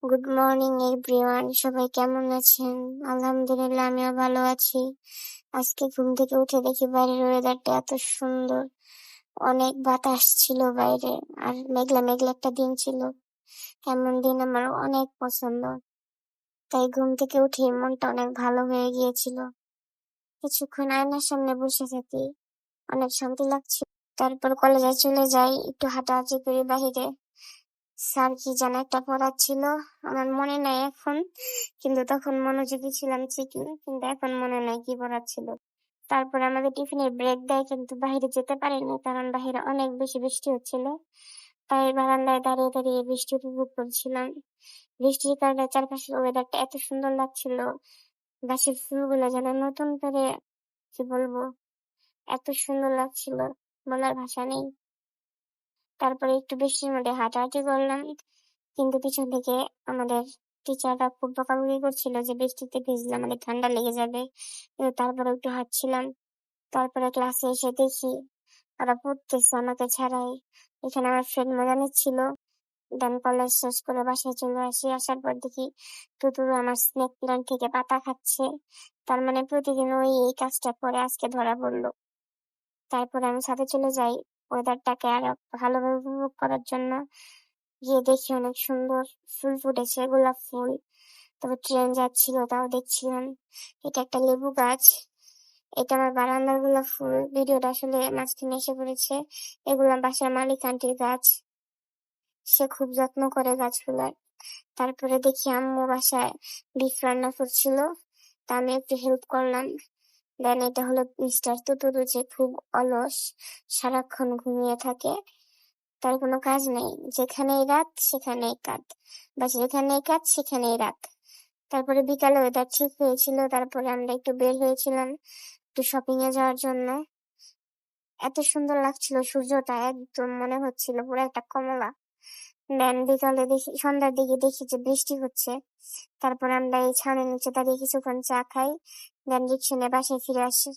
Good morning everyone, সবাই কেমন আছেন? আলহামদুলিল্লাহ, আমিও ভালো আছি। আজকে ঘুম থেকে উঠে দেখি বাইরের ওয়েদারটা এত সুন্দর। অনেক বাতাস ছিল বাইরে, আর মেঘলা মেঘলা একটা দিন ছিল। এমন দিন আমার অনেক পছন্দ। তাই ঘুম থেকে উঠে মনটা অনেক ভালো হয়ে গিয়েছিল। কিছুক্ষণ আয়নার সামনে বসে থাকি, অনেক শান্তি লাগছিল। তারপর কলেজে চলে যাই, একটু হাঁটাহাঁটি করি বাহিরে। স্যার কি যেন একটা পড়াচ্ছিল, আমার মনে নাই এখন, কিন্তু তখন মনোযোগী ছিলাম ঠিকই, কিন্তু এখন মনে নাই কি পড়াচ্ছিল। তারপরে আমাদের টিফিনের ব্রেক দেয়, কিন্তু বাইরে যেতে পারিনি কারণ বাইরে অনেক বেশি বৃষ্টি হচ্ছিল। তাই বারান্দায় দাঁড়িয়ে দাঁড়িয়ে বৃষ্টি উপভোগ করছিলাম। বৃষ্টির কারণে চারপাশের ওয়েদারটা এত সুন্দর লাগছিল। গাছের ফুলগুলো যেন নতুন করে, কি বলবো, এত সুন্দর লাগছিল, বলার ভাষা নেই। তারপরে একটু বৃষ্টির মধ্যে হাঁটাহাঁটি করলাম, কিন্তু পিছন থেকে আমাদের টিচাররা খুব বকাবকি করছিল যে বৃষ্টিতে ভিজলে আমাদের ঠান্ডা লেগে যাবে, কিন্তু তারপরে একটু হাঁটছিলাম। তারপরে ক্লাসে এসে দেখি ওরা পড়তেছে আমাকে ছাড়াই। এখানে আমার ফ্রেন্ড মজা নিচ্ছিল। দেন কলেজ শেষ করে বাসায় চলে আসি, আসার পর দেখি টুটুরু আমার স্নেক প্ল্যান্ট থেকে পাতা খাচ্ছে। তার মানে প্রতিদিন ওই এই কাজটা করে, আজকে ধরা পড়লো। তারপরে আমি ছাদে চলে যাই ওয়েদারটাকে আরো ভালোভাবে উপভোগ করার জন্য। গিয়ে দেখি অনেক সুন্দর ফুল ফুটেছে, গোলাপ ফুল। তবে ট্রেন যাচ্ছিল, তাও দেখছিলাম। এটা একটা লেবু গাছ। এটা আমার বারান্দার গোলাপ ফুল। ভিডিওটা আসলে মাঝখানে এসে পড়েছে। এগুলা বাসার মালিক আন্টির গাছ, সে খুব যত্ন করে গাছগুলার। তারপরে দেখি আম্মু বাসায় বিফ রান্না করছিল, তা আমি একটু হেল্প করলাম। দেন এটা হলো মিস্টার তুতুরু, যে খুব অলস, সারাক্ষণ ঘুমিয়ে থাকে, তার কোনো কাজ নেই। যেখানেই রাত সেখানেই কাজ, বা যেখানেই কাজ সেখানেই রাত। তারপরে বিকালে ওয়েদার ঠিক হয়েছিল, তারপরে আমরা একটু বের হয়েছিলাম একটু শপিং এ যাওয়ার জন্য। এত সুন্দর লাগছিল, সূর্যটা একদম মনে হচ্ছিল পুরো একটা কমলা। দেন বিকালে দেখি, সন্ধ্যার দিকে দেখি যে বৃষ্টি হচ্ছে। তারপর আমরা এই ছাউনির নিচে দাঁড়িয়ে কিছুক্ষণ চা খাই, দেন রিক্সা নিয়ে বাসায় ফিরে আসি।